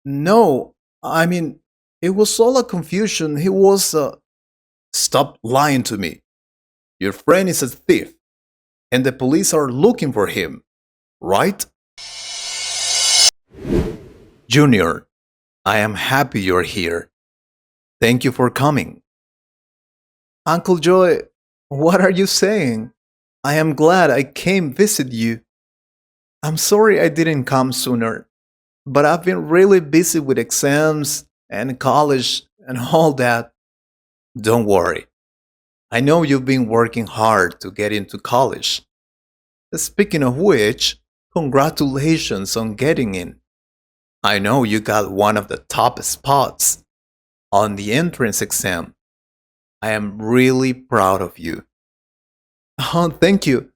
No, I mean, it was all a confusion. He was. Stop lying to me. Your friend is a thief, and the police are looking for him, right? Junior, I am happy you're here. Thank you for coming. Uncle Joy, what are you saying? I am glad I came visit you. I'm sorry I didn't come sooner, but I've been really busy with exams and college and all that. Don't worry. I know you've been working hard to get into college. Speaking of which, congratulations on getting in. I know you got one of the top spots on the entrance exam. I am really proud of you. Oh, thank you.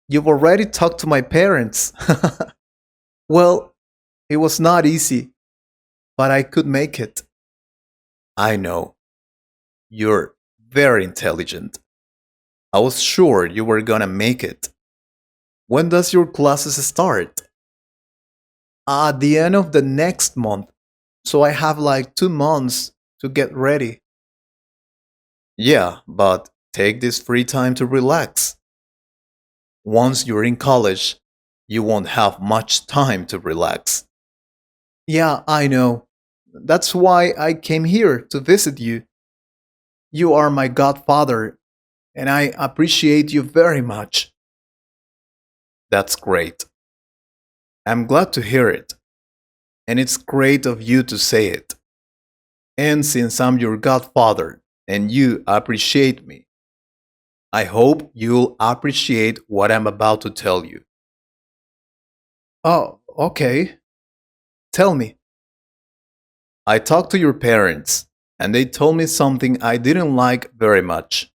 You've already talked to my parents. Well, it was not easy, but I could make it. I know. You're very intelligent. I was sure you were gonna make it. When does your classes start? At the end of the next month. So I have like 2 months to get ready. Yeah, but take this free time to relax. Once you're in college, you won't have much time to relax. Yeah, I know. That's why I came here to visit you. You are my godfather, and I appreciate you very much. That's great. I'm glad to hear it. And it's great of you to say it. And since I'm your godfather and you appreciate me, I hope you'll appreciate what I'm about to tell you. Oh, okay. Tell me. I talked to your parents, and they told me something I didn't like very much.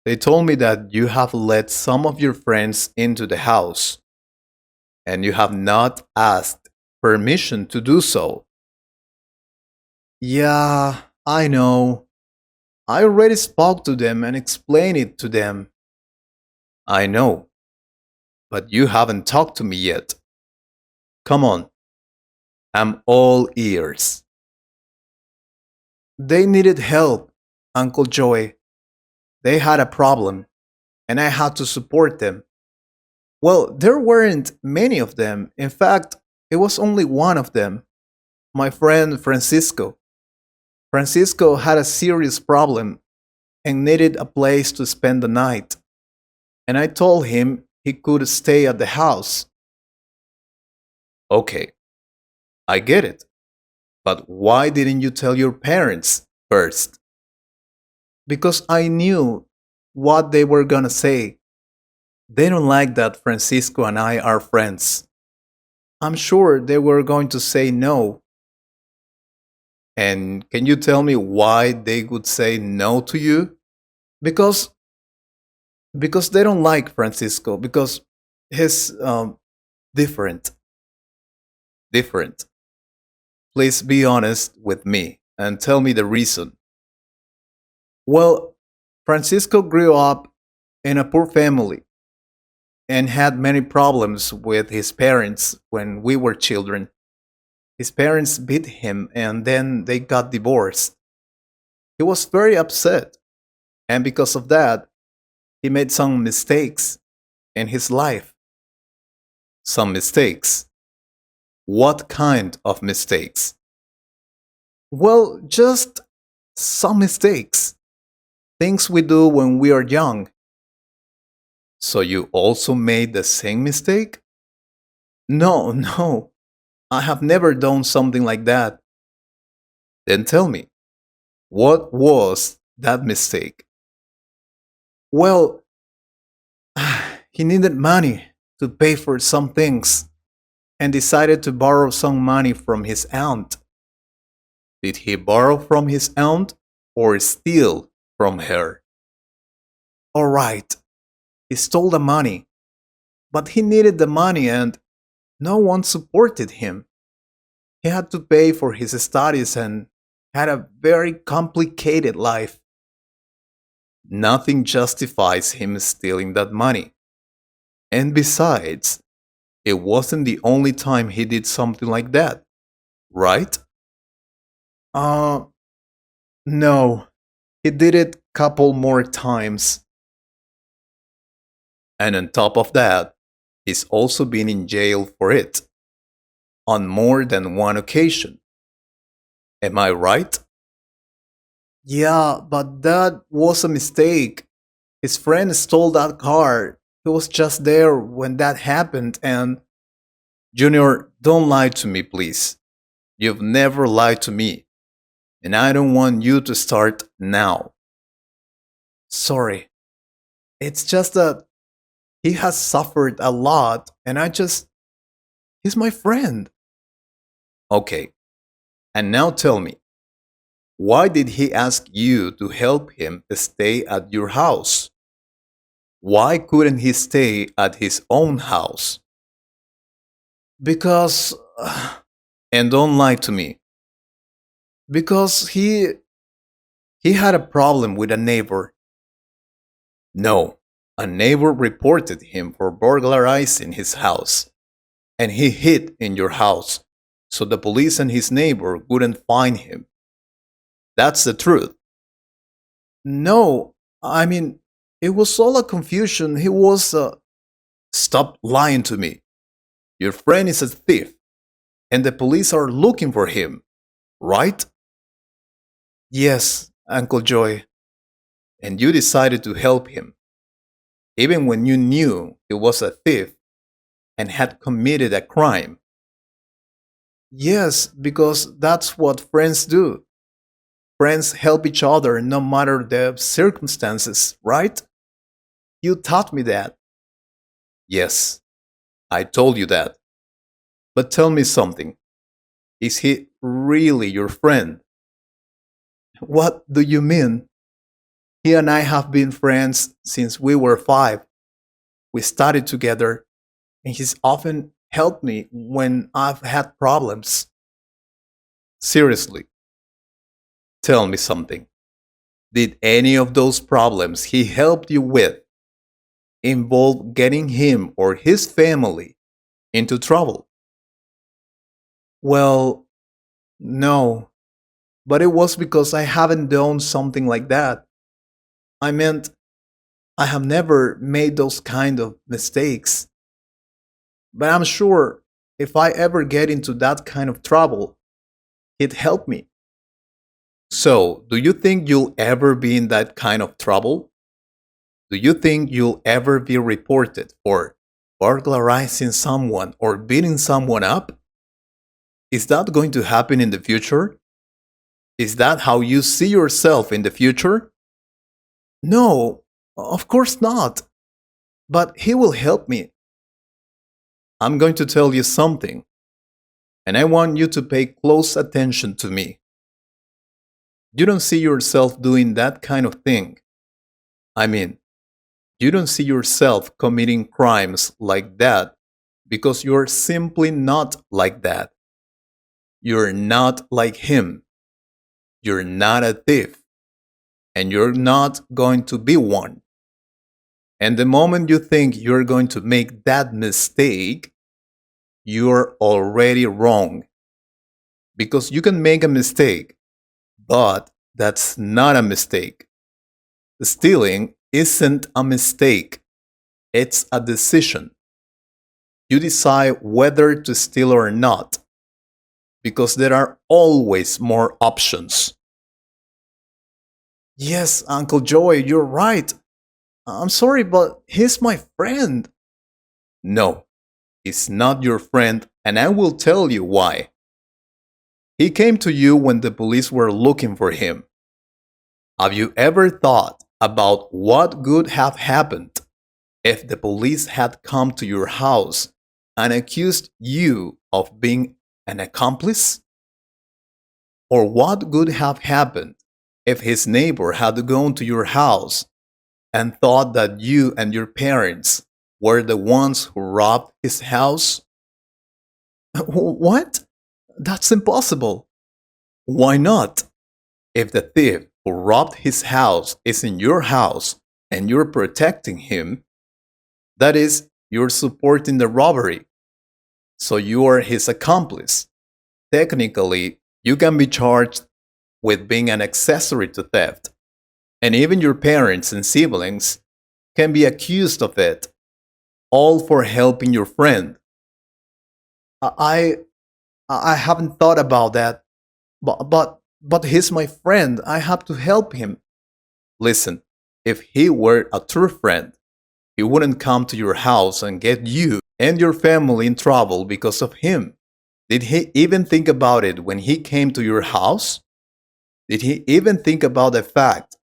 They told me that you have let some of your friends into the house, and you have not asked permission to do so. Yeah, I know. I already spoke to them and explained it to them. I know, but you haven't talked to me yet. Come on, I'm all ears. They needed help, Uncle Joey. They had a problem, and I had to support them. Well, there weren't many of them. In fact, it was only one of them, my friend Francisco. Francisco had a serious problem and needed a place to spend the night, and I told him he could stay at the house. Okay, I get it. But why didn't you tell your parents first? Because I knew what they were gonna say. They don't like that Francisco and I are friends. I'm sure they were going to say no. And can you tell me why they would say no to you? Because they don't like Francisco because he's different. Different. Please be honest with me and tell me the reason. Well, Francisco grew up in a poor family and had many problems with his parents when we were children. His parents beat him and then they got divorced. He was very upset, and because of that, he made some mistakes in his life. Some mistakes. What kind of mistakes? Well, just some mistakes. Things we do when we are young. So you also made the same mistake? No, no. I have never done something like that. Then tell me, what was that mistake? Well, he needed money to pay for some things and decided to borrow some money from his aunt. Did he borrow from his aunt or steal from her? All right, he stole the money, but he needed the money and no one supported him. He had to pay for his studies and had a very complicated life. Nothing justifies him stealing that money. And besides, it wasn't the only time he did something like that. right? Uh, no. He did it couple more times. And on top of that, he's also been in jail for it on more than one occasion. Am I right? Yeah, but that was a mistake. His friend stole that car. He was just there when that happened, and Junior, don't lie to me, please. You've never lied to me, and I don't want you to start now. Sorry. It's just that he has suffered a lot, and he's my friend. Okay, and now tell me, why did he ask you to help him stay at your house? Why couldn't he stay at his own house? Because. And don't lie to me. Because he had a problem with a neighbor. No, a neighbor reported him for burglarizing his house, and he hid in your house, so the police and his neighbor couldn't find him. That's the truth. No, I mean, it was all a confusion. He was. Stop lying to me. Your friend is a thief, and the police are looking for him, right? Yes, Uncle Joy. And you decided to help him, even when you knew he was a thief and had committed a crime. Yes, because that's what friends do. Friends help each other no matter the circumstances, right? You taught me that. Yes, I told you that. But tell me something. Is he really your friend? What do you mean? He and I have been friends since we were 5. We studied together, and he's often helped me when I've had problems. Seriously, tell me something. Did any of those problems he helped you with involve getting him or his family into trouble? Well, no, but it was because I haven't done something like that. I meant, I have never made those kind of mistakes. But I'm sure if I ever get into that kind of trouble, he'd help me. So, do you think you'll ever be in that kind of trouble? Do you think you'll ever be reported for burglarizing someone or beating someone up? Is that going to happen in the future? Is that how you see yourself in the future? No, of course not. But he will help me. I'm going to tell you something, and I want you to pay close attention to me. You don't see yourself doing that kind of thing. I mean, you don't see yourself committing crimes like that because you're simply not like that. You're not like him. You're not a thief. And you're not going to be one. And the moment you think you're going to make that mistake, you're already wrong. Because you can make a mistake, but that's not a mistake. Stealing isn't a mistake, it's a decision. You decide whether to steal or not, because there are always more options. Yes, Uncle Joey, you're right. I'm sorry, but he's my friend. No, he's not your friend, and I will tell you why. He came to you when the police were looking for him. Have you ever thought about what could have happened if the police had come to your house and accused you of being an accomplice? Or what could have happened if his neighbor had gone to your house and thought that you and your parents were the ones who robbed his house? What? That's impossible. Why not? If the thief who robbed his house is in your house and you're protecting him, that is, you're supporting the robbery. So you are his accomplice. Technically, you can be charged with being an accessory to theft, and even your parents and siblings can be accused of it, all for helping your friend. I I haven't thought about that, but he's my friend. I have to help him. Listen, if he were a true friend, he wouldn't come to your house and get you and your family in trouble because of him. Did he even think about it when he came to your house? Did he even think about the fact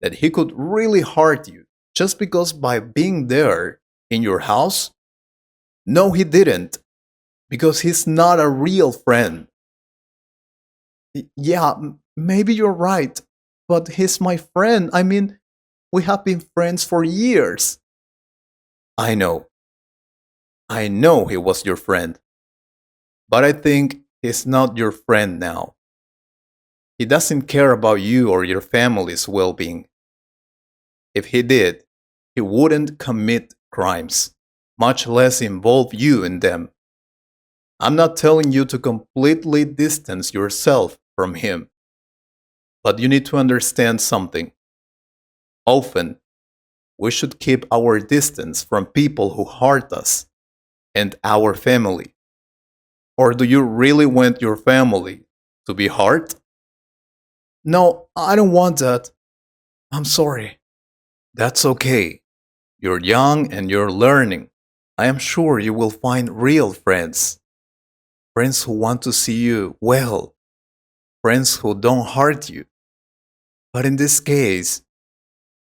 that he could really hurt you just because by being there in your house? No, he didn't, because he's not a real friend. Yeah, maybe you're right, but he's my friend. I mean, we have been friends for years. I know. I know he was your friend, but I think he's not your friend now. He doesn't care about you or your family's well being. If he did, he wouldn't commit crimes, much less involve you in them. I'm not telling you to completely distance yourself from him, but you need to understand something. Often, we should keep our distance from people who hurt us and our family. Or do you really want your family to be hurt? No, I don't want that. I'm sorry. That's okay. You're young and you're learning. I am sure you will find real friends. Friends who want to see you well. Friends who don't hurt you. But in this case,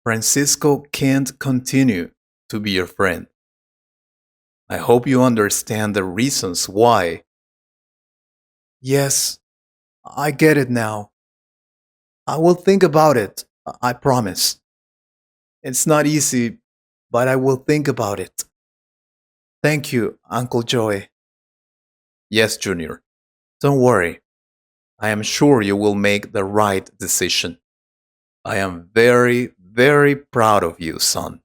Francisco can't continue to be your friend. I hope you understand the reasons why. Yes, I get it now. I will think about it. I promise. It's not easy, but I will think about it. Thank you, Uncle Joey. Yes, Junior. Don't worry. I am sure you will make the right decision. I am very, very proud of you, son.